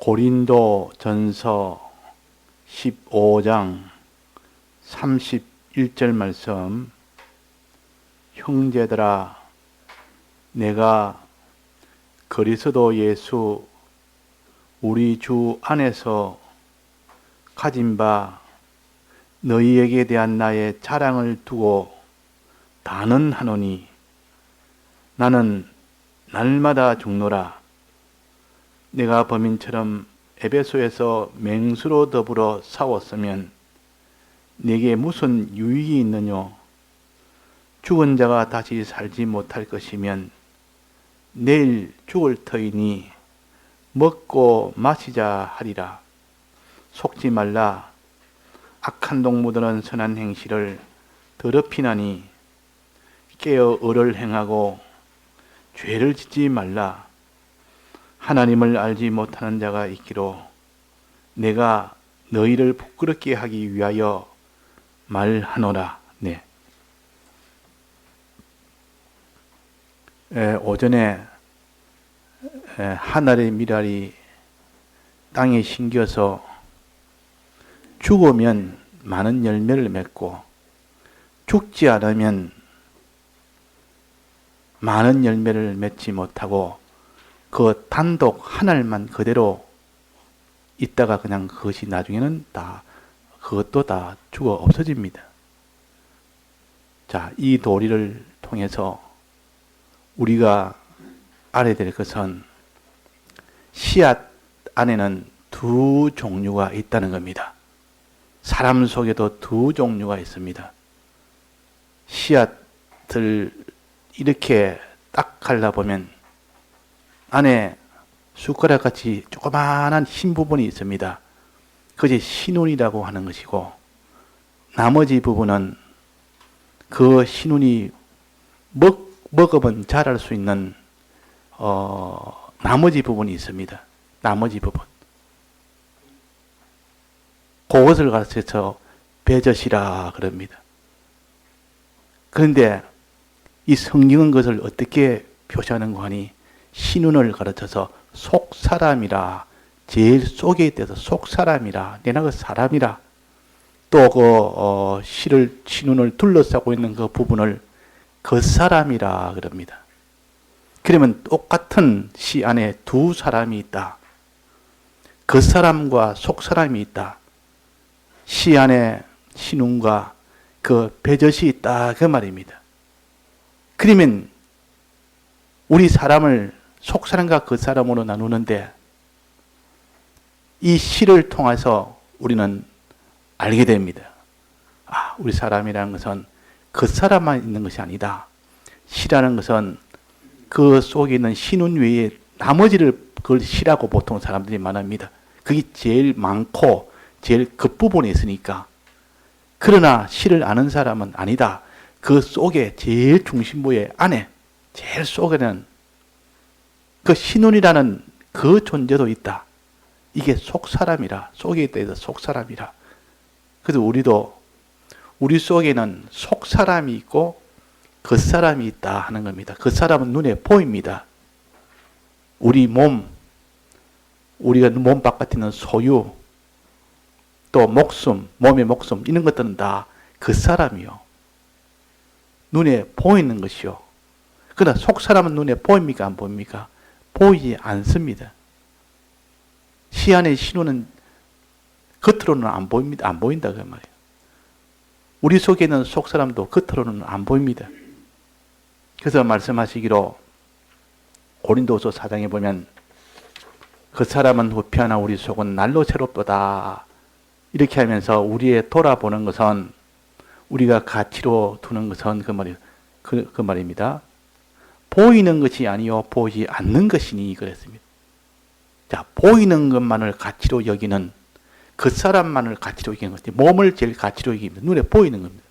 고린도 전서 15장 31절 말씀. 형제들아, 내가 그리스도 예수 우리 주 안에서 가진 바 너희에게 대한 나의 자랑을 두고 단언하노니, 나는 날마다 죽노라. 내가 범인처럼 에베소에서 맹수로 더불어 싸웠으면 내게 무슨 유익이 있느뇨? 죽은 자가 다시 살지 못할 것이면 내일 죽을 터이니 먹고 마시자 하리라. 속지 말라. 악한 동무들은 선한 행실을 더럽히나니 깨어 의를 행하고 죄를 짓지 말라. 하나님을 알지 못하는 자가 있기로 내가 너희를 부끄럽게 하기 위하여 말하노라. 네. 오전에 하늘의 미랄이 땅에 심겨서 죽으면 많은 열매를 맺고 죽지 않으면 많은 열매를 맺지 못하고 그 단독 하늘만 그대로 있다가 그냥 그것이 나중에는 그것도 다 죽어 없어집니다. 자, 이 도리를 통해서 우리가 알아야 될 것은 씨앗 안에는 두 종류가 있다는 겁니다. 사람 속에도 두 종류가 있습니다. 씨앗을 이렇게 딱 갈라보면 안에 숟가락같이 조그마한 흰 부분이 있습니다. 그것이 신운이라고 하는 것이고, 나머지 부분은 그 신운이 먹으면 자랄 수 있는 나머지 부분이 있습니다. 나머지 부분. 그것을 가르쳐서 배젖이라 그럽니다. 그런데 이 성경은 그것을 어떻게 표시하는가 하니, 신운을 가르쳐서 속사람이라, 제일 속에 있대서 속사람이라, 내나 그 사람이라, 또 그 신운을 둘러싸고 있는 그 부분을 겉사람이라 그럽니다. 그러면 똑같은 씨 안에 두 사람이 있다. 겉사람과 속사람이 있다. 씨 안에 신운과 그 배젖이 있다, 그 말입니다. 그러면 우리 사람을 속사람과 겉사람으로 나누는데, 이 씨를 통해서 우리는 알게 됩니다. 우리 사람이라는 것은 겉사람만 있는 것이 아니다. 씨라는 것은 그 속에 있는 신운 외에 나머지를 그걸 씨라고 보통 사람들이 말합니다. 그게 제일 많고 제일 겉부분에 있으니까. 그러나 씨를 아는 사람은 아니다. 그 속에 제일 중심부의 안에 제일 속에는 그 신운이라는 그 존재도 있다. 이게 속사람이라, 속에 있다 해서 속사람이라. 그래서 우리 속에는 속사람이 있고 겉사람이 있다 하는 겁니다. 겉사람은 눈에 보입니다. 우리 몸, 우리가 몸 바깥에 있는 소유, 또 목숨, 몸의 목숨, 이런 것들은 다 겉사람이요. 눈에 보이는 것이요. 그러나 속사람은 눈에 보입니까? 안 보입니까? 보이지 않습니다. 씨 안의 신호는 겉으로는 안 보입니다. 안 보인다 그 말이에요. 우리 속에 있는 속사람도 겉으로는 안 보입니다. 그래서 말씀하시기로 고린도서 4장에 보면 그 사람은 후피하나 우리 속은 날로 새롭도다. 이렇게 하면서 우리의 돌아보는 것은, 우리가 가치로 두는 것은 그 말입니다. 보이는 것이 아니요 보이지 않는 것이니 그랬습니다. 자, 보이는 것만을 가치로 여기는, 그 사람만을 가치로 여기는 것이, 몸을 제일 가치로 여깁니다. 눈에 보이는 겁니다.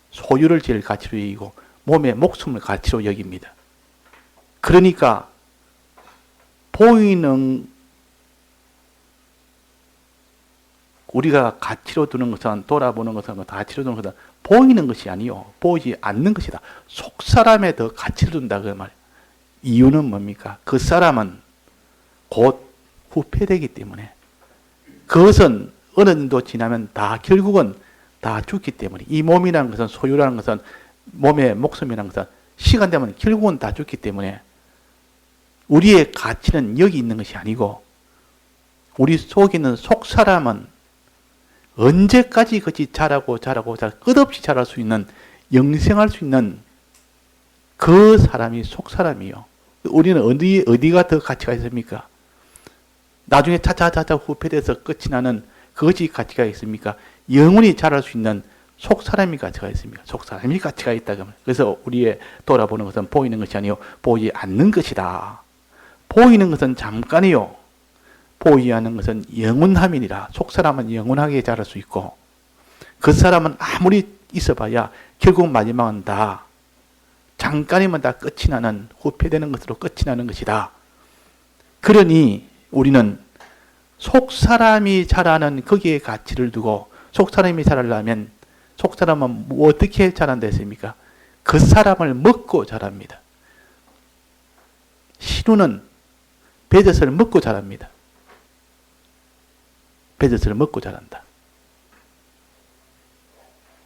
소유를 제일 가치로 여기고 몸의 목숨을 가치로 여깁니다. 그러니까 보이는, 우리가 가치로 두는 것은, 돌아보는 것은, 가치로 두는 것은 보이는 것이 아니요 보이지 않는 것이다. 속사람에 더 가치를 둔다 그 말이에요. 이유는 뭡니까? 그 사람은 곧 후패되기 때문에 그것은 어느 정도 지나면 다 결국은 다 죽기 때문에 이 몸이라는 것은 소유라는 것은 몸의 목숨이라는 것은 시간 되면 결국은 다 죽기 때문에 우리의 가치는 여기 있는 것이 아니고 우리 속에 있는 속사람은 언제까지 같이 자라고 끝없이 자랄 수 있는 영생할 수 있는 그 사람이 속사람이요. 우리는 어디가 더 가치가 있습니까? 나중에 차차차차 후패돼서 끝이 나는 그것이 가치가 있습니까? 영원히 자랄 수 있는 속사람이 가치가 있습니까? 속사람이 가치가 있다. 그래서 우리의 돌아보는 것은 보이는 것이 아니요 보이지 않는 것이다. 보이는 것은 잠깐이요 보이지 않는 것은 영원함이니라. 속사람은 영원하게 자랄 수 있고 그 사람은 아무리 있어봐야 결국 마지막은 다 잠깐이면 다 끝이 나는 후패되는 것으로 끝이 나는 것이다. 그러니 우리는 속사람이 자라는 거기에 가치를 두고 속사람이 자라려면 속사람은 어떻게 자란다 했습니까? 그 사람을 먹고 자랍니다. 신우는 벼젓을 먹고 자랍니다. 벼젓을 먹고 자란다.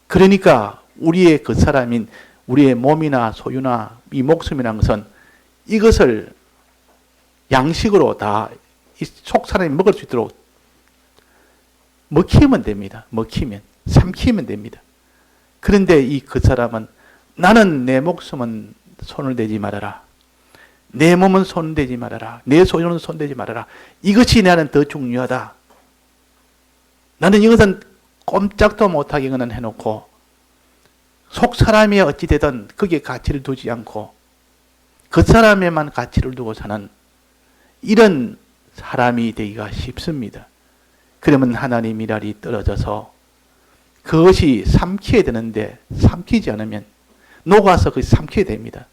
그러니까 우리의 그 사람인 우리의 몸이나 소유나 이 목숨이라는 것은 이것을 양식으로 다 이 속사람이 먹을 수 있도록 먹히면 됩니다. 먹히면 삼키면 됩니다. 그런데 이 그 사람은 나는 내 목숨은 손을 대지 말아라. 내 몸은 손대지 말아라. 내 소유는 손대지 말아라. 이것이 나는 더 중요하다. 나는 이것은 꼼짝도 못하게 이거는 해놓고 속사람이 어찌되든 거기에 가치를 두지 않고 그 사람에만 가치를 두고 사는 이런 사람이 되기가 쉽습니다. 그러면 하나님 일알이 떨어져서 그것이 삼켜야 되는데 삼키지 않으면 녹아서 그것이 삼켜야 됩니다.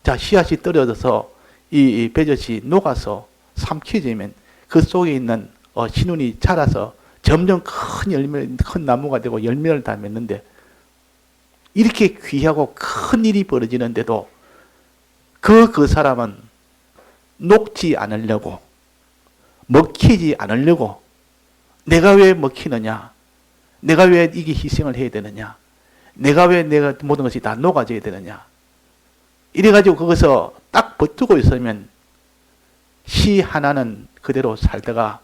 자, 씨앗이 떨어져서 이 벼젓이 녹아서 삼켜지면 그 속에 있는 신운이 자라서 점점 큰 나무가 되고 열매를 다 맺는데 이렇게 귀하고 큰 일이 벌어지는데도 그 사람은 녹지 않으려고 먹히지 않으려고 내가 왜 먹히느냐? 내가 왜 이게 희생을 해야 되느냐? 내가 왜 내가 모든 것이 다 녹아져야 되느냐? 이래가지고 거기서 딱 버티고 있으면 씨 하나는 그대로 살다가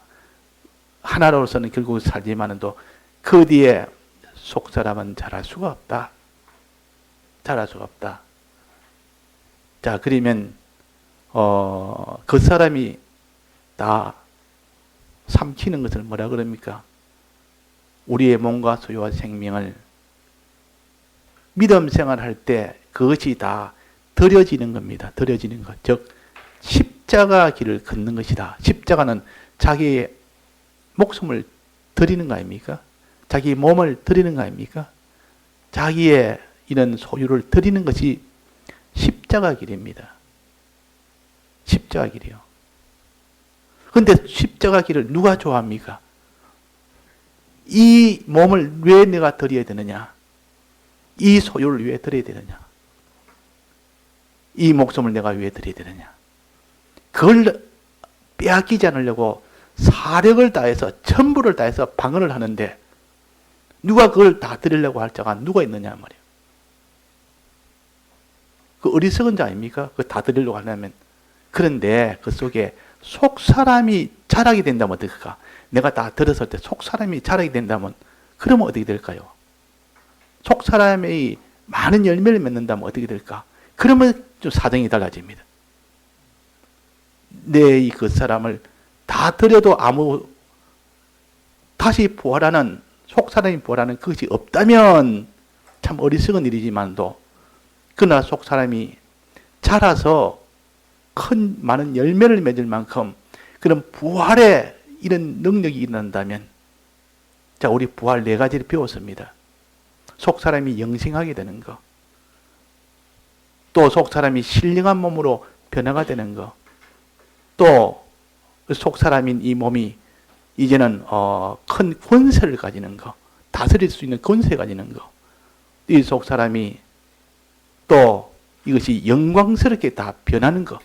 하나로서는 결국 살지만은도 그 뒤에 속사람은 자랄 수가 없다. 자랄 수가 없다. 자, 그러면 그 사람이 다 삼키는 것을 뭐라 그럽니까? 우리의 몸과 소유와 생명을 믿음 생활할 때 그것이 다 드려지는 겁니다. 드려지는 것. 즉 십자가 길을 걷는 것이다. 십자가는 자기의 목숨을 드리는 거 아닙니까? 자기 몸을 드리는 거 아닙니까? 자기의 이런 소유를 드리는 것이 십자가 길입니다. 십자가 길이요. 그런데 십자가 길을 누가 좋아합니까? 이 몸을 왜 내가 드려야 되느냐? 이 소유를 왜 드려야 되느냐? 이 목숨을 내가 왜 드려야 되느냐? 그걸 빼앗기지 않으려고 사력을 다해서 전부를 다해서 방어를 하는데 누가 그걸 다 드리려고 할 자가 누가 있느냐 말이에요. 그 어리석은 자 아닙니까? 그거 다 드리려고 하려면. 그런데 그 속에 속사람이 자라게 된다면 어떨까? 내가 다 들었을 때 속사람이 자라게 된다면 그러면 어떻게 될까요? 속사람이 많은 열매를 맺는다면 어떻게 될까? 그러면 좀 사정이 달라집니다. 내 그 사람을 다 드려도 다시 부활하는 속사람이 부활하는 그것이 없다면 참 어리석은 일이지만도 그러나 속사람이 자라서 많은 열매를 맺을 만큼 그런 부활의 이런 능력이 일어난다면 자, 우리 부활 4가지를 배웠습니다. 속사람이 영생하게 되는 거, 또 속사람이 신령한 몸으로 변화가 되는 거, 또 속사람인 이 몸이 이제는 큰 권세를 가지는 거, 다스릴 수 있는 권세 가지는 거, 이 속사람이 또 이것이 영광스럽게 다 변하는 거,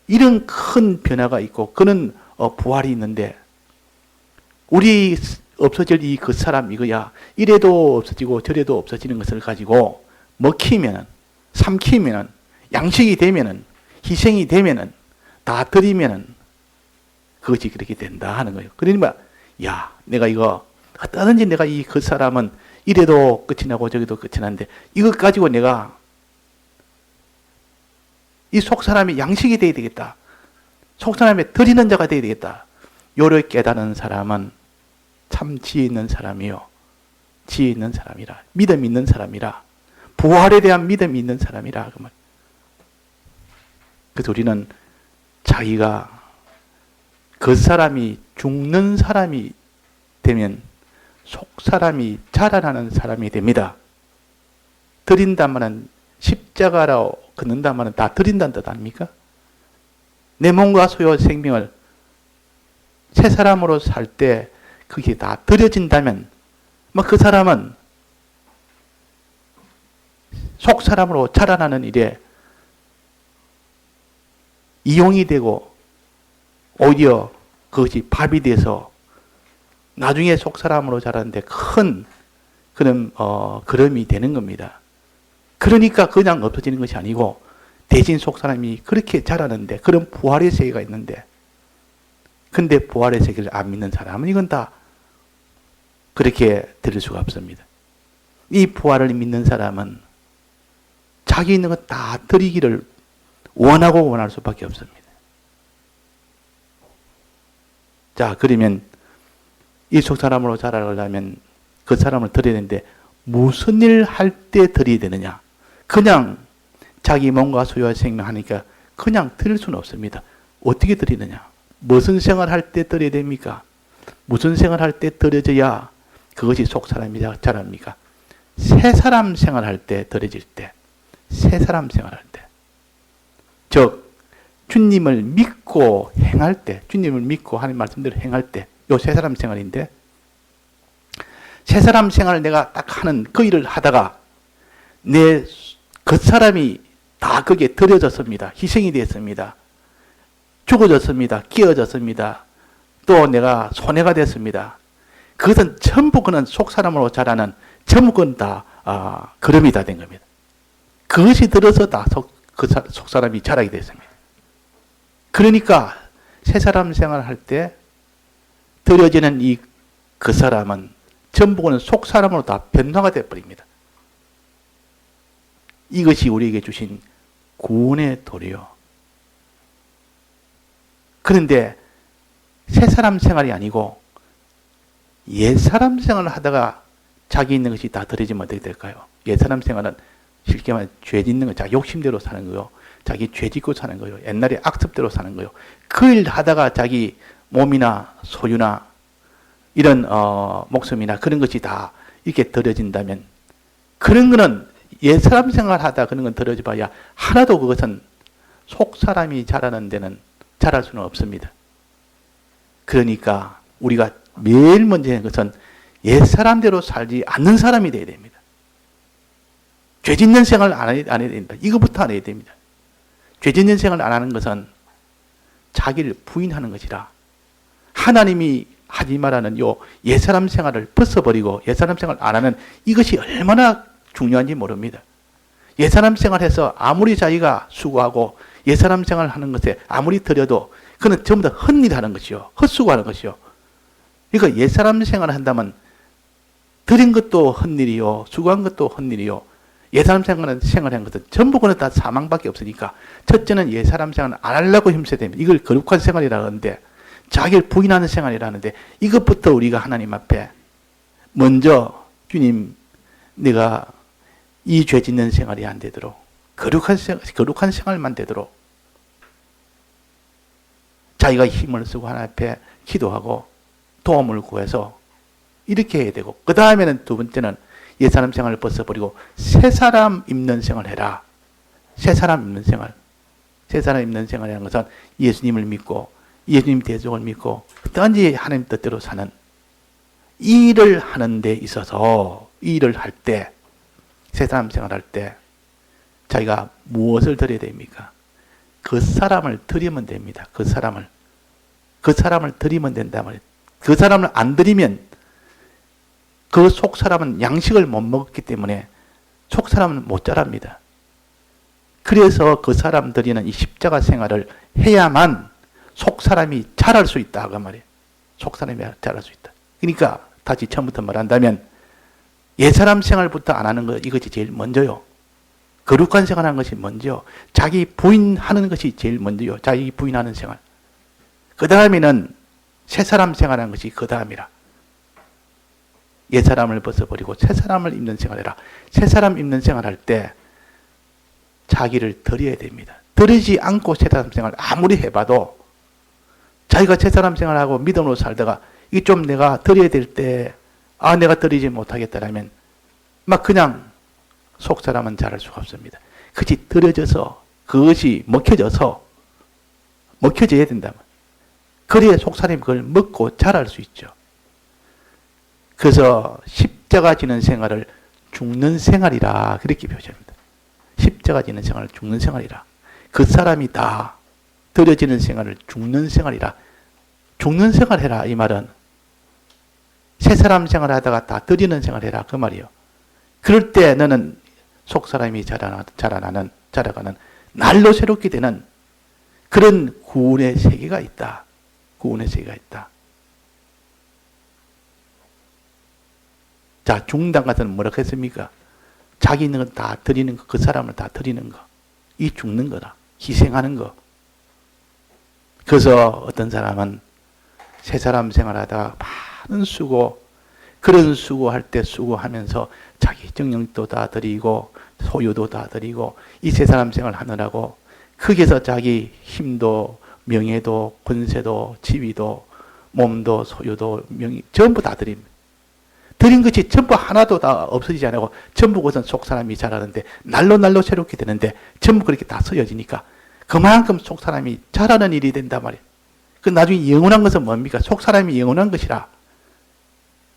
이런 큰 변화가 있고 그런 부활이 있는데 우리 없어질 이 그 사람 이거야 이래도 없어지고 저래도 없어지는 것을 가지고 먹히면은 삼키면은 양식이 되면은 희생이 되면은 다 드리면은 그것이 그렇게 된다 하는 거예요. 그러니까 야 내가 이거 어떠든지 내가 이 그 사람은 이래도 끝이 나고 저기도 끝이 나는데 이것 가지고 내가 이 속사람이 양식이 되어야 되겠다. 속사람에 드리는 자가 되어야 되겠다. 요를 깨닫는 사람은 참 지혜 있는 사람이요. 지혜 있는 사람이라. 믿음 있는 사람이라. 부활에 대한 믿음이 있는 사람이라. 그래서 우리는 자기가 그 사람이 죽는 사람이 되면 속사람이 자라나는 사람이 됩니다. 드린다면은 십자가로 걷는다면은 다 드린다는 뜻 아닙니까? 내 몸과 소유 생명을 새 사람으로 살 때 그게 다 드려진다면 그 사람은 속 사람으로 자라나는 일에 이용이 되고 오히려 그것이 밥이 돼서 나중에 속 사람으로 자라는데 큰 그런 걸음이 되는 겁니다. 그러니까 그냥 없어지는 것이 아니고 대신 속 사람이 그렇게 자라는데 그런 부활의 세계가 있는데 근데 부활의 세계를 안 믿는 사람은 이건 다 그렇게 들을 수가 없습니다. 이 부활을 믿는 사람은 자기 있는 것 다 드리기를 원하고 원할 수밖에 없습니다. 자, 그러면 이 속 사람으로 자라려면 그 사람을 드려야 되는데 무슨 일 할 때 드려야 되느냐? 그냥 자기 몸과 소유와 생명 하니까 그냥 드릴 수는 없습니다. 어떻게 드리느냐? 무슨 생활할 때 드려야 됩니까? 무슨 생활할 때 드려져야 그것이 속 사람이 자랍니까? 새 사람 생활할 때 드려질 때, 새 사람 생활할 때, 즉 주님을 믿고 행할 때, 주님을 믿고 하는 말씀대로 행할 때, 요 새 사람 생활인데 새 사람 생활을 내가 딱 하는 그 일을 하다가 그 사람이 다 거기에 드려졌습니다. 희생이 되었습니다. 죽어졌습니다. 끼어졌습니다. 또 내가 손해가 됐습니다. 그것은 전부 그는 속사람으로 자라는 전부 그건 다 걸음이 다 된 겁니다. 그것이 들어서 다 속사람이 자라게 됐습니다. 그러니까 새 사람 생활할 때 드려지는 그 사람은 전부는 속사람으로 다 변화가 되어버립니다. 이것이 우리에게 주신 구원의 도리요. 그런데 새 사람 생활이 아니고 옛 사람 생활을 하다가 자기 있는 것이 다 드려지면 어떻게 될까요? 옛 사람 생활은 쉽게 말해 죄 짓는 거, 자기 욕심대로 사는 거요. 자기 죄 짓고 사는 거요. 옛날에 악습대로 사는 거요. 그 일 하다가 자기 몸이나 소유나 이런 목숨이나 그런 것이 다 이렇게 드려진다면 그런 거는 옛 사람 생활하다 그런 건 드려져 봐야 하나도 그것은 속 사람이 자라는 데는 자랄 수는 없습니다. 그러니까 우리가 매일 먼저 하는 것은 옛 사람대로 살지 않는 사람이 되어야 됩니다. 죄 짓는 생활을 안 해야 됩니다. 이것부터 안 해야 됩니다. 죄 짓는 생활을 안 하는 것은 자기를 부인하는 것이라 하나님이 하지 말라는 요 옛사람 생활을 벗어버리고 옛사람 생활 안 하는 이것이 얼마나 중요한지 모릅니다. 옛사람 생활해서 아무리 자기가 수고하고 옛사람 생활하는 것에 아무리 들여도 그는 전부 다 헛일하는 것이요. 헛수고하는 것이요. 그러니까 옛사람 생활을 한다면 드린 것도 헛일이요. 수고한 것도 헛일이요. 옛사람 생활한 것은 전부 그는 다 사망밖에 없으니까 첫째는 옛사람 생활을 안 하려고 힘써야 됩니다. 이걸 거룩한 생활이라고 하는데 자기를 부인하는 생활이라는데 이것부터 우리가 하나님 앞에 먼저 주님 내가 이 죄 짓는 생활이 안 되도록 거룩한 생활만 되도록 자기가 힘을 쓰고 하나님 앞에 기도하고 도움을 구해서 이렇게 해야 되고 그 다음에는 두 번째는 옛사람 생활을 벗어버리고 새 사람 입는 생활을 해라. 새 사람 입는 생활. 새 사람 입는 생활이라는 것은 예수님을 믿고 예수님 대속을 믿고 어떤지 하나님 뜻대로 사는 이 일을 하는 데 있어서 이 일을 할 때 새 사람 생활할 때 자기가 무엇을 드려야 됩니까? 그 사람을 드리면 됩니다. 그 사람을 드리면 된단 말이에요. 그 사람을 안 드리면 그 속 사람은 양식을 못 먹었기 때문에 속 사람은 못 자랍니다. 그래서 그 사람들이는 이 십자가 생활을 해야만 속 사람이 자랄 수 있다 그 말이에요. 속 사람이 자랄 수 있다. 그러니까 다시 처음부터 말한다면 옛사람 생활부터 안 하는 것 이것이 제일 먼저요. 거룩한 생활하는 것이 먼저요. 자기 부인하는 것이 제일 먼저요. 자기 부인하는 생활. 그 다음에는 새사람 생활하는 것이 그 다음이라. 옛사람을 벗어버리고 새사람을 입는 생활해라. 새사람 입는 생활할 때 자기를 드려야 됩니다. 드리지 않고 새사람 생활 아무리 해봐도 자기가 새사람 생활하고 믿음으로 살다가 이게 좀 내가 드려야 될 때 내가 드리지 못하겠다라면 막 그냥 속 사람은 자랄 수가 없습니다. 그것이 드려져서 그것이 먹혀져야 된다면 그래야 속 사람이 그걸 먹고 자랄 수 있죠. 그래서 십자가 지는 생활을 죽는 생활이라 그렇게 표시합니다. 십자가 지는 생활을 죽는 생활이라. 그 사람이 다 드려지는 생활을 죽는 생활이라. 죽는 생활해라 이 말은 새 사람 생활하다가 다 드리는 생활해라 그 말이요. 그럴 때 너는 속 사람이 자라가는 날로 새롭게 되는 그런 구원의 세계가 있다. 구원의 세계가 있다. 자, 중단 같은 뭐라고 했습니까? 자기 있는 건 다 드리는 거, 그 사람을 다 드리는 거. 이 죽는 거다. 희생하는 거. 그래서 어떤 사람은 새 사람 생활하다가 많은 수고, 그런 수고할 때 수고하면서 자기 정력도 다 드리고, 소유도 다 드리고, 이 새 사람 생활 하느라고, 거기서 자기 힘도, 명예도, 권세도, 지위도, 몸도, 소유도, 명예, 전부 다 드립니다. 드린 것이 전부 하나도 다 없어지지 않고 전부 그것은 속 사람이 자라는데 날로 새롭게 되는데 전부 그렇게 다 쓰여지니까 그만큼 속 사람이 자라는 일이 된단 말이에요. 그 나중에 영원한 것은 뭡니까? 속 사람이 영원한 것이라.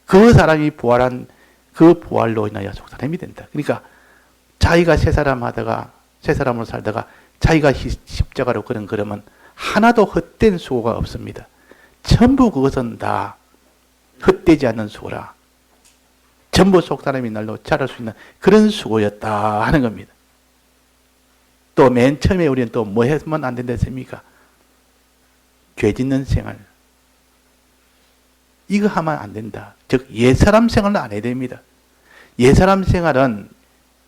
그 사람이 부활한 그 부활로 인하여 속 사람이 된다. 그러니까 자기가 새 사람 하다가 새 사람으로 살다가 자기가 십자가로 그러면 하나도 헛된 수고가 없습니다. 전부 그것은 다 헛되지 않는 수고라. 전부 속 사람이 날로 자랄 수 있는 그런 수고였다 하는 겁니다. 또 맨 처음에 우리는 또 뭐 했으면 안 된다 했습니까? 죄 짓는 생활. 이거 하면 안 된다. 즉 옛사람 생활은 안 해야 됩니다. 옛사람 생활은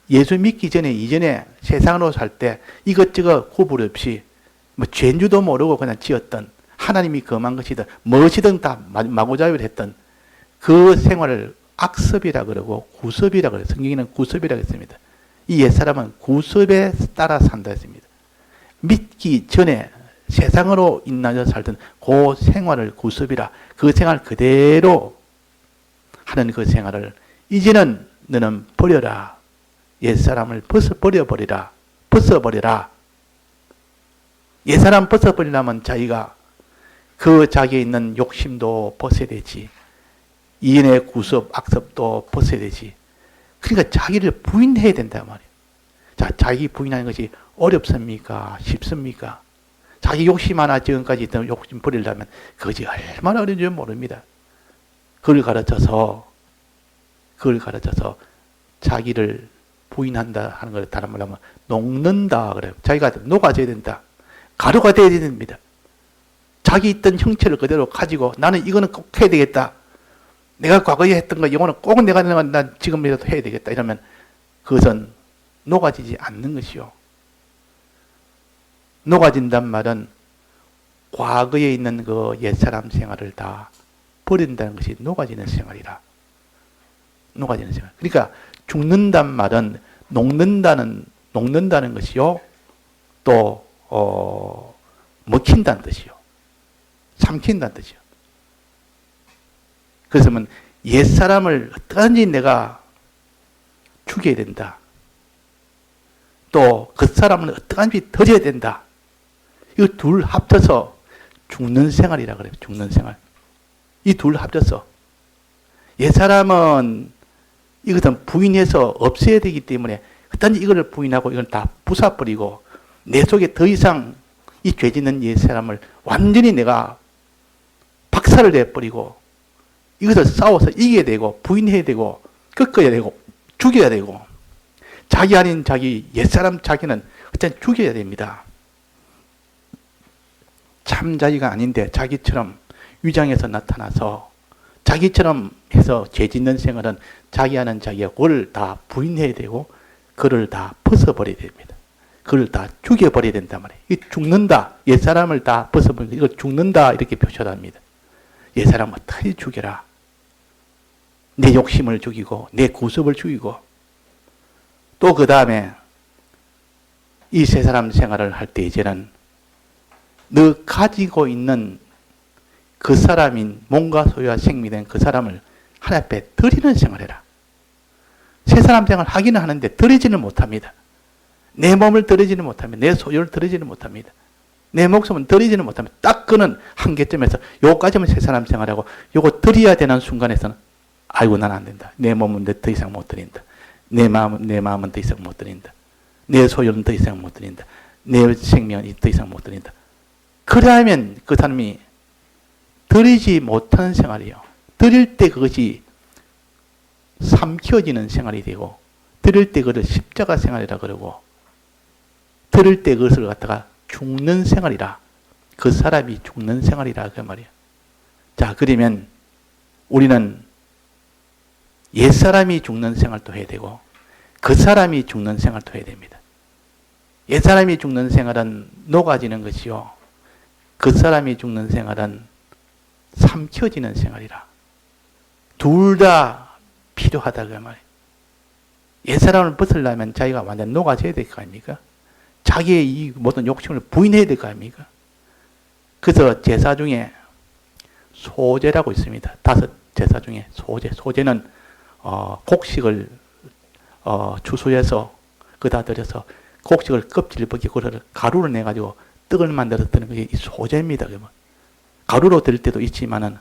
예수 믿기 전에 이전에 세상으로 살 때 이것저것 구분 없이 뭐 죄인지도 모르고 그냥 지었던 하나님이 금한 것이든 무엇이든 다 마구잡이를 했던 그 생활을 악습이라 그러고 구습이라 그래요. 성경에는 구습이라고 했습니다. 이 옛사람은 구습에 따라 산다 했습니다. 믿기 전에 세상으로 인하여 살던 그 생활을 구습이라 그 생활 그대로 하는 그 생활을 이제는 너는 버려라. 옛사람을 벗어버려라. 옛사람 벗어버리려면 자기가 그 자기에 있는 욕심도 벗어야 되지. 이인의 구습, 악습도 벗어야 되지. 그러니까 자기를 부인해야 된단 말이에요. 자, 자기 부인하는 것이 어렵습니까? 쉽습니까? 자기 욕심 하나 지금까지 있던 욕심 버리려면 그것이 얼마나 어려운지 모릅니다. 그걸 가르쳐서 자기를 부인한다 하는 걸 다른 말로 하면 녹는다 그래요. 자기가 녹아져야 된다. 가루가 되어야 됩니다. 자기 있던 형체를 그대로 가지고 나는 이거는 꼭 해야 되겠다. 내가 과거에 했던 거 이거는 꼭 내가 난 지금이라도 해야 되겠다. 이러면 그것은 녹아지지 않는 것이요. 녹아진단 말은 과거에 있는 그 옛사람 생활을 다 버린다는 것이 녹아지는 생활이라. 녹아지는 생활. 그러니까 죽는단 말은 녹는다는 것이요. 또 먹힌다는 뜻이요. 삼킨다는 뜻이요. 그래서 옛사람을 어떠한지 내가 죽여야 된다. 또 그 사람을 어떠한지 드려야 된다. 이 둘 합쳐서 죽는 생활이라 그래요. 죽는 생활. 이 둘 합쳐서. 옛사람은 이것은 부인해서 없애야 되기 때문에 어떤지 이거를 부인하고 이건 다 부숴버리고 내 속에 더 이상 이 죄 짓는 옛 사람을 완전히 내가 박살을 내버리고 이것을 싸워서 이겨야 되고 부인해야 되고 꺾어야 되고 죽여야 되고 자기 아닌 자기 옛사람 자기는 일단 죽여야 됩니다. 참 자기가 아닌데 자기처럼 위장해서 나타나서 자기처럼 해서 죄 짓는 생활은 자기 아는 자기가 그걸 다 부인해야 되고 그를 다 벗어버려야 됩니다. 그걸 다 죽여버려야 된단 말이에요. 이 죽는다. 옛사람을 다 벗어버리고 이걸 죽는다 이렇게 표현합니다. 옛사람을 어떻게 죽여라. 내 욕심을 죽이고 내 구습을 죽이고 또 그 다음에 이 세 사람 생활을 할 때 이제는 너 가지고 있는 그 사람인 몸과 소유와 생명이 된 그 사람을 하나님 앞에 드리는 생활해라. 세 사람 생활 하기는 하는데 드리지는 못합니다. 내 몸을 드리지는 못합니다. 내 소유를 드리지는 못합니다. 내 목숨은 드리지는 못합니다. 딱 그는 한계점에서 요까지만 세 사람 생활하고 요거 드려야 되는 순간에서는 아이고 난 안 된다. 내 몸은 더 이상 못 드린다. 내 마음은 더 이상 못 드린다. 내 소유는 더 이상 못 드린다. 내 생명은 더 이상 못 드린다. 그러면 그 사람이 드리지 못하는 생활이요. 드릴 때 그것이 삼켜지는 생활이 되고 드릴 때 그것을 십자가 생활이라 그러고 드릴 때 그것을 갖다가 죽는 생활이라 그 사람이 죽는 생활이라 그 말이야. 자 그러면 우리는 옛사람이 죽는 생활도 해야 되고 그 사람이 죽는 생활도 해야 됩니다. 옛사람이 죽는 생활은 녹아지는 것이요. 그 사람이 죽는 생활은 삼켜지는 생활이라. 둘 다 필요하다 그 말이에요. 옛사람을 벗으려면 자기가 완전 녹아져야 될 거 아닙니까? 자기의 이 모든 욕심을 부인해야 될 거 아닙니까? 그래서 제사 중에 소제라고 있습니다. 5 제사 중에 소제. 소제는 곡식을 추수해서 그다 들여서 곡식을 껍질을 벗기고 그걸 가루를 내가지고 떡을 만들어서 드는 게 소제입니다. 가루로 드릴 때도 있지만은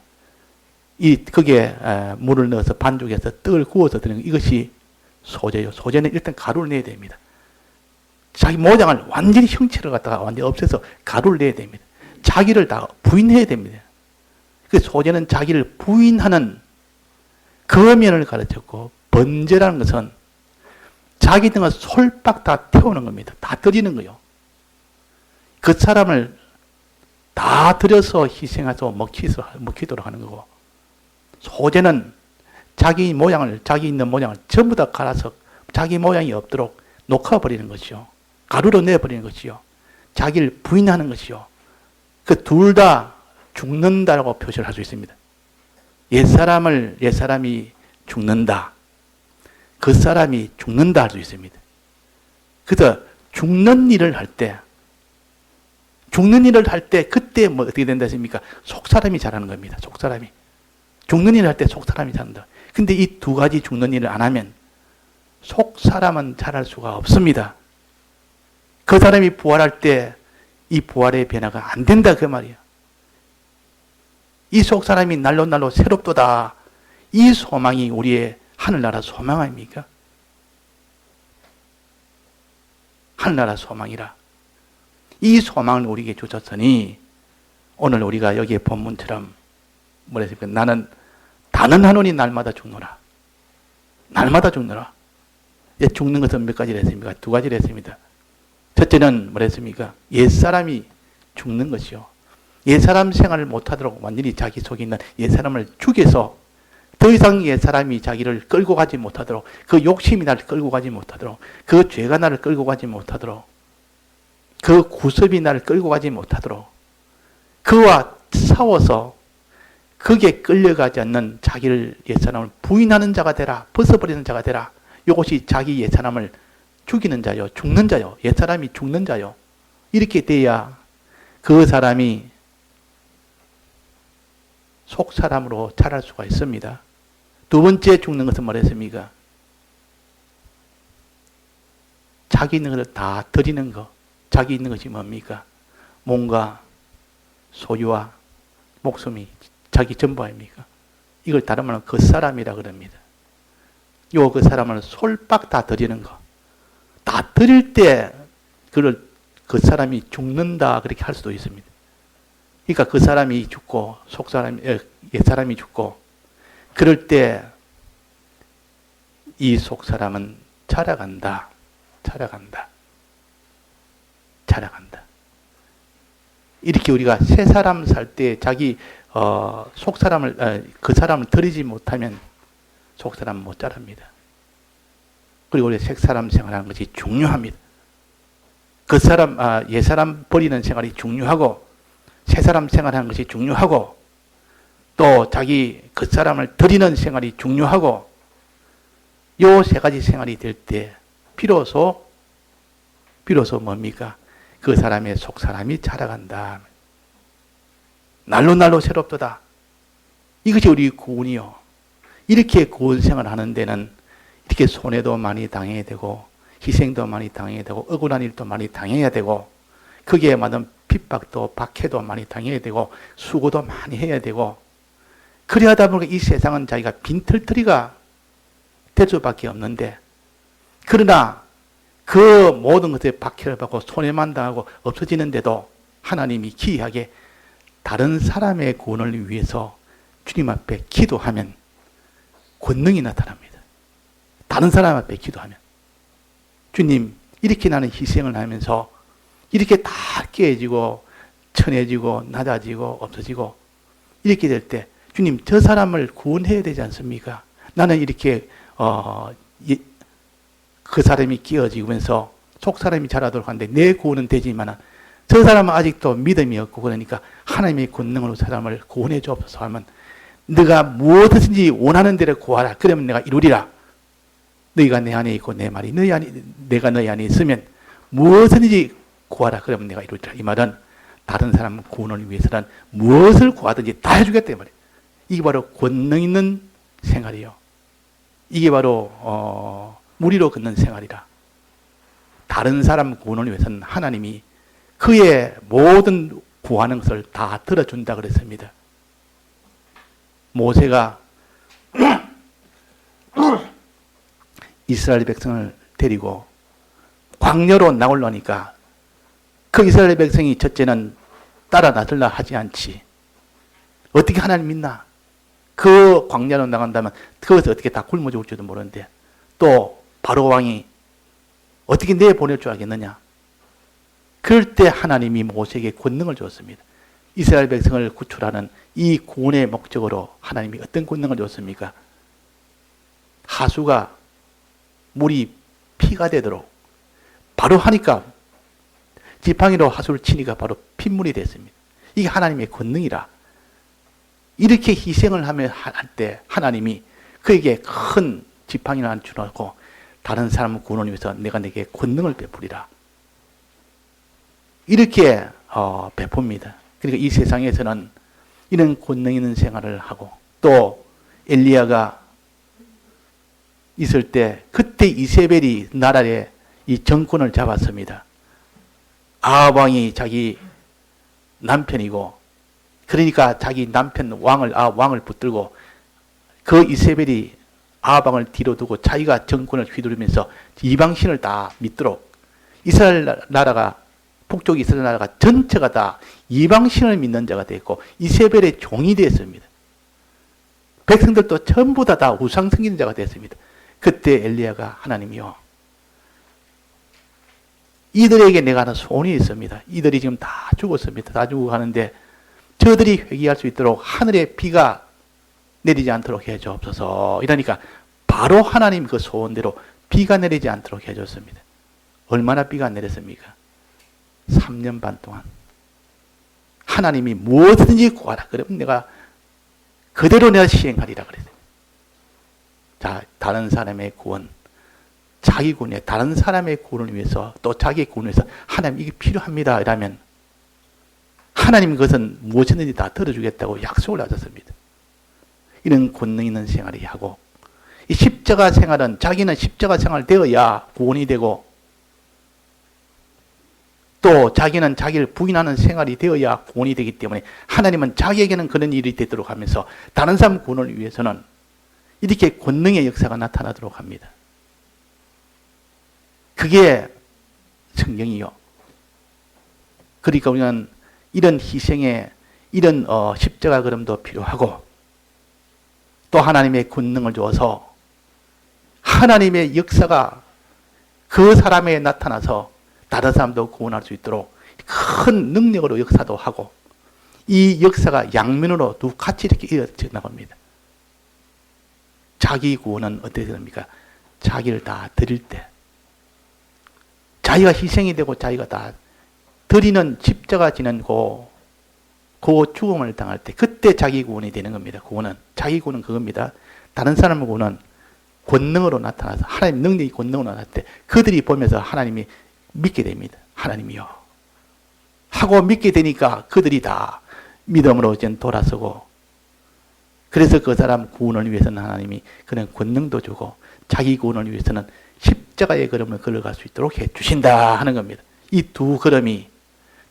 거기에 물을 넣어서 반죽해서 떡을 구워서 드는 이것이 소제요. 소제는 일단 가루를 내야 됩니다. 자기 모양을 완전히 형체를 갖다가 완전히 없애서 가루를 내야 됩니다. 자기를 다 부인해야 됩니다. 그 소제는 자기를 부인하는 그 면을 가르쳤고 번제라는 것은 자기 등을 솔박 다 태우는 겁니다. 다 드리는 거요. 그 사람을 다 들여서 희생해서 먹히도록 하는 거고 소제는 자기 모양을 자기 있는 모양을 전부 다 갈아서 자기 모양이 없도록 녹아버리는 것이요. 가루로 내버리는 것이요. 자기를 부인하는 것이요. 그 둘 다 죽는다라고 표시를 할 수 있습니다. 옛사람이 죽는다. 그 사람이 죽는다 할 수 있습니다. 그래서 죽는 일을 할 때 그때 뭐 어떻게 된다 했습니까? 속사람이 잘하는 겁니다. 속사람이. 죽는 일을 할 때 속사람이 잘한다. 근데 이 두 가지 죽는 일을 안 하면 속사람은 잘할 수가 없습니다. 그 사람이 부활할 때 이 부활의 변화가 안 된다 그 말이에요. 이 속사람이 날로 새롭도다. 이 소망이 우리의 하늘나라 소망 아닙니까? 하늘나라 소망이라. 이 소망을 우리에게 주셨으니 오늘 우리가 여기에 본문처럼 뭐랬습니까? 나는 단언하노니 날마다 죽노라. 날마다 죽노라. 죽는 것은 몇 가지를 했습니까? 2가지를 했습니다. 첫째는 뭐랬습니까? 옛사람이 죽는 것이요. 옛사람 생활을 못하도록 완전히 자기 속에 있는 옛사람을 죽여서 더 이상 옛사람이 자기를 끌고 가지 못하도록 그 욕심이 나를 끌고 가지 못하도록 그 죄가 나를 끌고 가지 못하도록 그 구습이 나를 끌고 가지 못하도록 그와 싸워서 그게 끌려가지 않는 자기를 옛사람을 부인하는 자가 되라. 벗어버리는 자가 되라. 이것이 자기 옛사람을 죽이는 자요. 죽는 자요. 옛사람이 죽는 자요. 이렇게 돼야 그 사람이 속사람으로 자랄 수가 있습니다. 2번째 죽는 것은 뭐랬습니까? 자기 있는 것을 다 드리는 것. 자기 있는 것이 뭡니까? 몸과 소유와 목숨이 자기 전부 아닙니까? 이걸 다른 말로 그 사람이라 그럽니다. 그 사람을 솔박 다 드리는 것. 다 드릴 때 그를 그 사람이 죽는다 그렇게 할 수도 있습니다. 그러니까 그 사람이 죽고 옛사람이 죽고 그럴 때 이 속사람은 자라간다. 이렇게 우리가 새 사람 살 때 자기 속사람을 그 사람을 들이지 못하면 속사람은 못 자랍니다. 그리고 우리 색사람 생활하는 것이 중요합니다. 그 사람 옛사람 버리는 생활이 중요하고 새 사람 생활하는 것이 중요하고 또 자기 그 사람을 들이는 생활이 중요하고 요 세 가지 생활이 될 때 비로소 뭡니까? 그 사람의 속사람이 자라간다. 날로 새롭도다. 이것이 우리 구원이요. 이렇게 구원 생활을 하는 데는 이렇게 손해도 많이 당해야 되고 희생도 많이 당해야 되고 억울한 일도 많이 당해야 되고 거기에 맞은 핍박도 박해도 많이 당해야 되고 수고도 많이 해야 되고 그래 하다 보니까 이 세상은 자기가 빈털터리가 될 수밖에 없는데 그러나 그 모든 것에 박해를 받고 손해만 당하고 없어지는데도 하나님이 기이하게 다른 사람의 구원을 위해서 주님 앞에 기도하면 권능이 나타납니다. 다른 사람 앞에 기도하면 주님 이렇게 나는 희생을 하면서 이렇게 다 깨지고 천해지고 낮아지고 없어지고 이렇게 될 때 주님 저 사람을 구원해야 되지 않습니까? 나는 이렇게 그 사람이 끼어지면서 속 사람이 자라도록 하는데 내 구원은 되지만 저 사람은 아직도 믿음이 없고 그러니까 하나님의 권능으로 사람을 구원해 주옵소서 하면 네가 무엇이든지 원하는 대로 구하라. 그러면 내가 이루리라. 너희가 내 안에 있고 내 말이 내가 너희 안에 있으면 무엇이든지 구하라. 그러면 내가 이루리라. 이 말은 다른 사람 구원을 위해서는 무엇을 구하든지 다 해주겠다. 이 말이에요. 이게 바로 권능 있는 생활이요. 이게 바로 무리로 걷는 생활이라. 다른 사람 구원을 위해서는 하나님이 그의 모든 구하는 것을 다 들어준다 그랬습니다. 모세가 이스라엘 백성을 데리고 광야로 나오려니까 그 이스라엘 백성이 첫째는 따라 나들라 하지 않지. 어떻게 하나님 믿나? 그 광야로 나간다면 거기서 어떻게 다 굶어 죽을지도 모르는데 또 바로 왕이 어떻게 내보낼 줄 알겠느냐? 그럴 때 하나님이 모세에게 권능을 주었습니다. 이스라엘 백성을 구출하는 이 구원의 목적으로 하나님이 어떤 권능을 줬습니까? 하수가 물이 피가 되도록 바로 하니까 지팡이로 하수를 치니까 바로 핏물이 됐습니다. 이게 하나님의 권능이라. 이렇게 희생을 하면 할 때 하나님이 그에게 큰 지팡이를 하나 주놓고 다른 사람을 구원을 위해서 내가 내게 권능을 베풀이라. 이렇게 베풉니다. 그러니까 이 세상에서는 이런 권능 있는 생활을 하고 또 엘리야가 있을 때 그때 이세벨이 나라의 이 정권을 잡았습니다. 아합 왕이 자기 남편이고 그러니까 자기 남편 아합 왕을 붙들고 그 이세벨이 아합 왕을 뒤로 두고 자기가 정권을 휘두르면서 이방신을 다 믿도록 이스라엘 나라가 북쪽 이스라엘 나라가 전체가 다 이방신을 믿는 자가 됐고 이세벨의 종이 됐습니다. 백성들도 전부 다 우상 섬기는 자가 됐습니다. 그때 엘리야가 하나님이요 이들에게 내가 하는 소원이 있습니다. 이들이 지금 다 죽었습니다. 다 죽어가는데 저들이 회개할 수 있도록 하늘에 비가 내리지 않도록 해주옵소서. 이러니까 바로 하나님 그 소원대로 비가 내리지 않도록 해줬습니다. 얼마나 비가 안 내렸습니까? 3년 반 동안. 하나님이 무엇이든지 구하라. 그러면 내가 그대로 내가 시행하리라 그랬어요. 자, 다른 사람의 구원, 자기 구원에 다른 사람의 구원을 위해서 또 자기의 구원을 위해서 하나님 이게 필요합니다. 이라면 하나님 그것은 무엇이든지 다 들어주겠다고 약속을 하셨습니다. 이런 권능 있는 생활이 하고 이 십자가 생활은 자기는 십자가 생활 되어야 구원이 되고 또 자기는 자기를 부인하는 생활이 되어야 구원이 되기 때문에 하나님은 자기에게는 그런 일이 되도록 하면서 다른 사람 구원을 위해서는 이렇게 권능의 역사가 나타나도록 합니다. 그게 성경이요. 그러니까 우리는 이런 희생에 이런 십자가 걸음도 필요하고 또 하나님의 권능을 주어서 하나님의 역사가 그 사람에 나타나서 다른 사람도 구원할 수 있도록 큰 능력으로 역사도 하고 이 역사가 양면으로 두 같이 이렇게 이어져 나갑니다. 자기 구원은 어떻게 됩니까? 자기를 다 드릴 때 자기가 희생이 되고 자기가 다 드리는 십자가 지는 그 죽음을 당할 때 그때 자기 구원이 되는 겁니다. 구원은 자기 구원은 그겁니다. 다른 사람의 구원은 권능으로 나타나서 하나님 능력이 권능으로 나타날 때 그들이 보면서 하나님이 믿게 됩니다. 하나님이요 하고 믿게 되니까 그들이 다 믿음으로 이제 돌아서고 그래서 그 사람 구원을 위해서는 하나님이 그런 권능도 주고 자기 구원을 위해서는 십자가의 걸음을 걸어갈 수 있도록 해주신다 하는 겁니다. 이 두 걸음이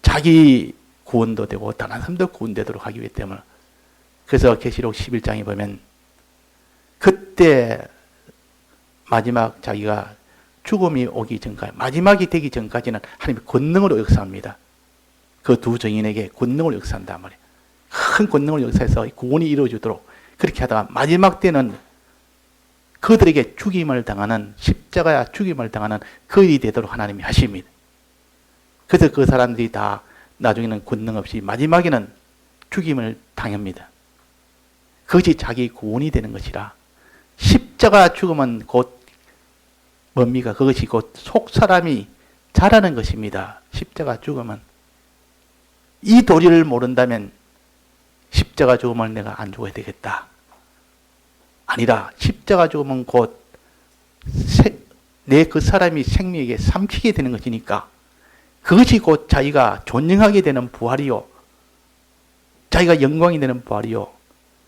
자기 구원도 되고 다른 사람도 구원되도록 하기 위해 때문에 그래서 계시록 11장에 보면 그때 마지막 자기가 죽음이 오기 전까지 마지막이 되기 전까지는 하나님의 권능으로 역사합니다. 그 두 증인에게 권능으로 역사한단 말이에요. 큰 권능을 역사해서 구원이 이루어지도록 그렇게 하다가 마지막 때는 그들에게 죽임을 당하는 십자가 죽임을 당하는 그 일이 되도록 하나님이 하십니다. 그래서 그 사람들이 다 나중에는 권능 없이 마지막에는 죽임을 당합니다. 그것이 자기 구원이 되는 것이라 십자가 죽음은 곧 뭡니까? 그것이 곧 속사람이 자라는 것입니다. 십자가 죽음은 이 도리를 모른다면 십자가 죽음을 내가 안 죽어야 되겠다. 아니라 십자가 죽음은 곧 내 그 사람이 생명에게 삼키게 되는 것이니까 그것이 곧 자기가 존영하게 되는 부활이요. 자기가 영광이 되는 부활이요.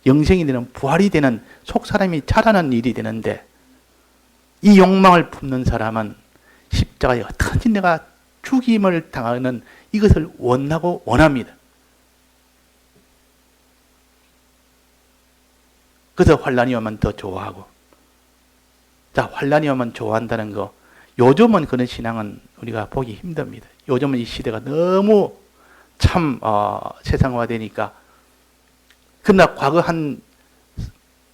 영생이 되는 부활이 되는 속사람이 자라는 일이 되는데 이 욕망을 품는 사람은 십자가에 어떻게든지 내가 죽임을 당하는 이것을 원하고 원합니다. 그래서 환란이 오면 더 좋아하고 자 환란이 오면 좋아한다는 거 요즘은 그런 신앙은 우리가 보기 힘듭니다. 요즘은 이 시대가 너무 참 세상화되니까 그러나 과거 한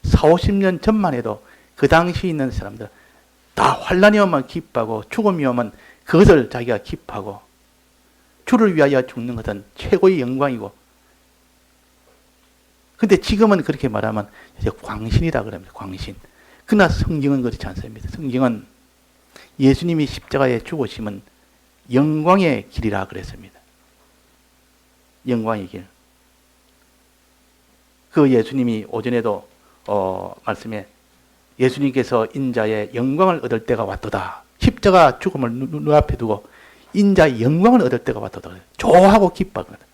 40-50년 전만 해도 그 당시 있는 사람들 다 환란이 오면 기뻐하고 죽음이 오면 그것을 자기가 기뻐하고 주를 위하여 죽는 것은 최고의 영광이고 근데 지금은 그렇게 말하면 이제 광신이라 그럽니다. 광신. 그러나 성경은 그렇지 않습니다. 성경은 예수님이 십자가에 죽으심은 영광의 길이라 그랬습니다. 영광의 길. 그 예수님이 오전에도 말씀에 예수님께서 인자의 영광을 얻을 때가 왔도다. 십자가 죽음을 눈앞에 두고 인자의 영광을 얻을 때가 왔도다. 좋아하고 기뻐하거든.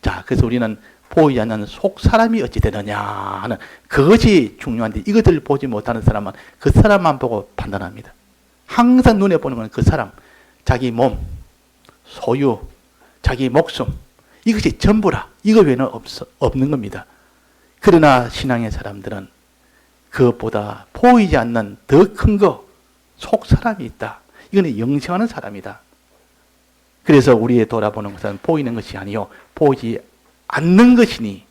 자, 그래서 우리는 보이지 않는 속 사람이 어찌 되느냐 하는 그것이 중요한데 이것을 보지 못하는 사람은 그 사람만 보고 판단합니다. 항상 눈에 보는 건 그 사람, 자기 몸, 소유, 자기 목숨 이것이 전부라. 이거 외에는 없는 겁니다. 그러나 신앙의 사람들은 그것보다 보이지 않는 더 큰 거, 속 사람이 있다. 이거는 영생하는 사람이다. 그래서 우리의 돌아보는 것은 보이는 것이 아니요 보이지 않는 것이니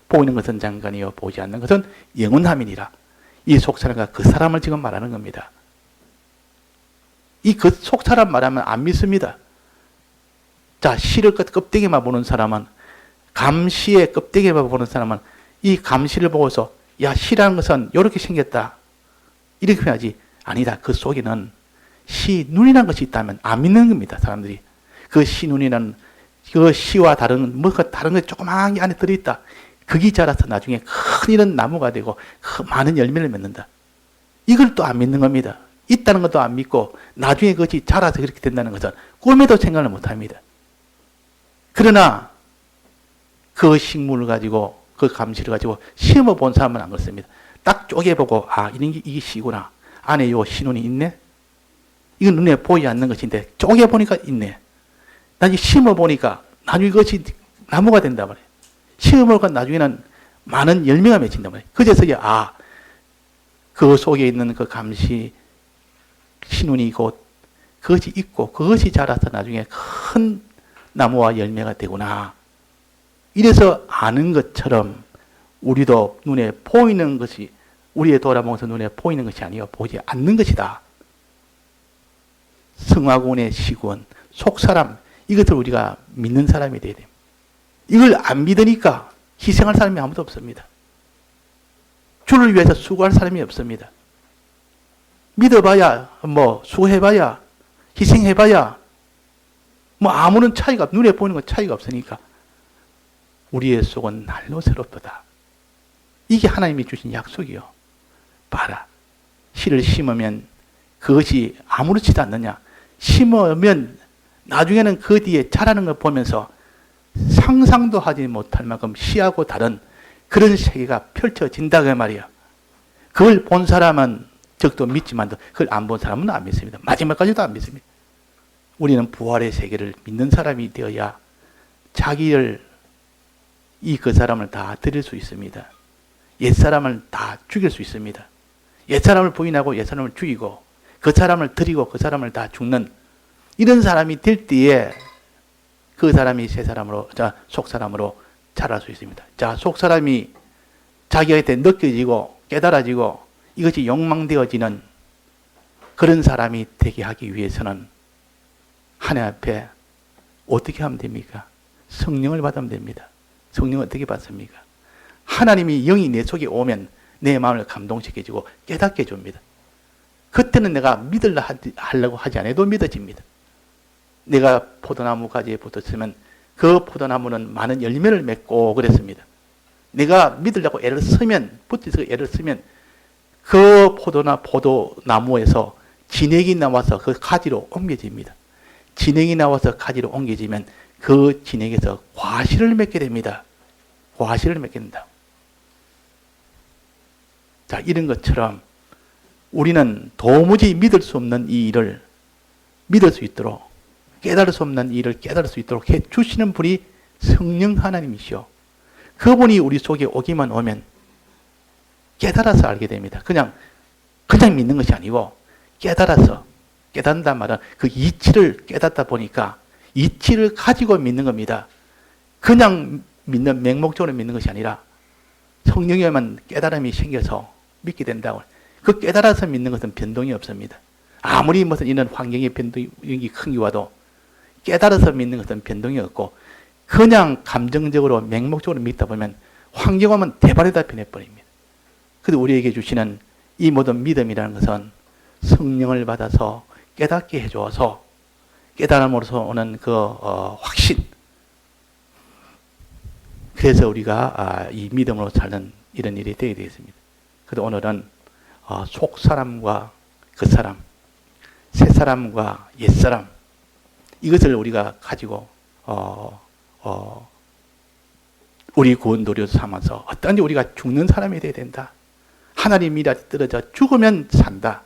보이는 것은 잠깐이요 보이지 않는 것은 영원함이니라. 이 속사람과 그 사람을 지금 말하는 겁니다. 이 그 속사람 말하면 안 믿습니다. 자, 실을 껍데기만 보는 사람은 감시의 껍데기만 보는 사람은 이 감시를 보고서 야 시라는 것은 이렇게 생겼다 이렇게 해야지 아니다. 그 속에는 시 눈이라는 것이 있다면 안 믿는 겁니다. 사람들이 그 시 눈이라는 그 시와 다른 뭐가 다른 게 조그만 게 안에 들어있다. 그게 자라서 나중에 큰 이런 나무가 되고 큰 많은 열매를 맺는다. 이걸 또 안 믿는 겁니다. 있다는 것도 안 믿고 나중에 그것이 자라서 그렇게 된다는 것은 꿈에도 생각을 못합니다. 그러나 그 식물을 가지고 그 감시를 가지고 시험을 본 사람은 안 그렇습니다. 딱 쪼개보고 아 이게 시구나. 안에 요 신운이 있네. 이건 눈에 보이지 않는 것인데 쪼개보니까 있네. 나중에 심어 보니까 나중에 그것이 나무가 된단 말이에요. 심어보니까 나중에는 많은 열매가 맺힌단 말이에요. 그래서 그 속에 있는 그 감시 신운이 곧 그것이 있고 그것이 자라서 나중에 큰 나무와 열매가 되구나. 이래서 아는 것처럼 우리도 눈에 보이는 것이 우리의 돌아보면서 눈에 보이는 것이 아니요 보지 않는 것이다. 성화군의 시군, 속사람, 이것을 우리가 믿는 사람이 돼야 됩니다. 이걸 안 믿으니까 희생할 사람이 아무도 없습니다. 주를 위해서 수고할 사람이 없습니다. 믿어봐야, 수고해봐야, 희생해봐야, 아무런 차이가, 눈에 보이는 건 차이가 없으니까. 우리의 속은 날로 새롭다. 이게 하나님이 주신 약속이요. 봐라. 씨를 심으면 그것이 아무렇지도 않느냐. 심으면 나중에는 그 뒤에 자라는 걸 보면서 상상도 하지 못할 만큼 씨하고 다른 그런 세계가 펼쳐진다 그 말이야. 그걸 본 사람은 적도 믿지만 그걸 안 본 사람은 안 믿습니다. 마지막까지도 안 믿습니다. 우리는 부활의 세계를 믿는 사람이 되어야 자기를 그 사람을 다 드릴 수 있습니다. 옛사람을 다 죽일 수 있습니다. 옛사람을 부인하고 옛사람을 죽이고 그 사람을 드리고 그 사람을 다 죽는 이런 사람이 될 때에 그 사람이 새 사람으로, 속사람으로 자랄 수 있습니다. 자, 속사람이 자기한테 느껴지고 깨달아지고 이것이 욕망되어지는 그런 사람이 되게 하기 위해서는 하나님 앞에 어떻게 하면 됩니까? 성령을 받으면 됩니다. 성령 어떻게 받습니까? 하나님이 영이 내 속에 오면 내 마음을 감동시켜주고 깨닫게 해줍니다. 그때는 내가 믿으려고 하지 않아도 믿어집니다. 내가 포도나무 가지에 붙었으면 그 포도나무는 많은 열매를 맺고 그랬습니다. 내가 믿으려고 애를 쓰면, 붙어서 애를 쓰면 그 포도나무에서 진액이 나와서 그 가지로 옮겨집니다. 진액이 나와서 가지로 옮겨지면 그 진액에서 과실을 맺게 됩니다. 과실을 맺게 된다. 자, 이런 것처럼 우리는 도무지 믿을 수 없는 이 일을 믿을 수 있도록, 깨달을 수 없는 이 일을 깨달을 수 있도록 해 주시는 분이 성령 하나님이시오. 그분이 우리 속에 오기만 오면 깨달아서 알게 됩니다. 그냥 믿는 것이 아니고 깨달아서, 깨닫는단 말은 그 이치를 깨닫다 보니까 이치를 가지고 믿는 겁니다. 그냥 믿는, 맹목적으로 믿는 것이 아니라 성령에만 깨달음이 생겨서 믿게 된다고. 그 깨달아서 믿는 것은 변동이 없습니다. 아무리 무슨 이런 환경의 변동이 큰 게 와도 깨달아서 믿는 것은 변동이 없고 그냥 감정적으로 맹목적으로 믿다 보면 환경 오면 대발에다 변해버립니다. 그래서 우리에게 주시는 이 모든 믿음이라는 것은 성령을 받아서 깨닫게 해줘서 깨달음으로서 오는 확신. 그래서 우리가 이 믿음으로 사는 이런 일이 되게 되겠습니다. 그래서 오늘은 속사람과 겉사람, 새사람과 옛사람 이것을 우리가 가지고 우리 구원도료 삼아서 어떤지 우리가 죽는 사람이 되어야 된다. 하나님이라 떨어져 죽으면 산다.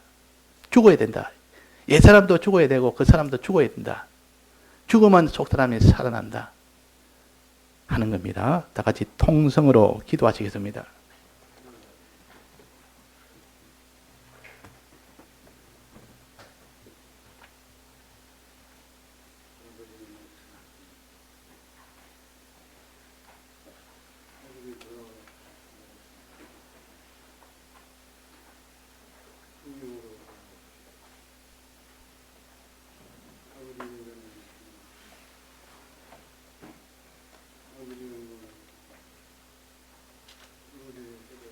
죽어야 된다. 옛사람도 죽어야 되고 그 사람도 죽어야 된다. 죽으면 속사람이 살아난다. 하는 겁니다. 다 같이 통성으로 기도하시겠습니다.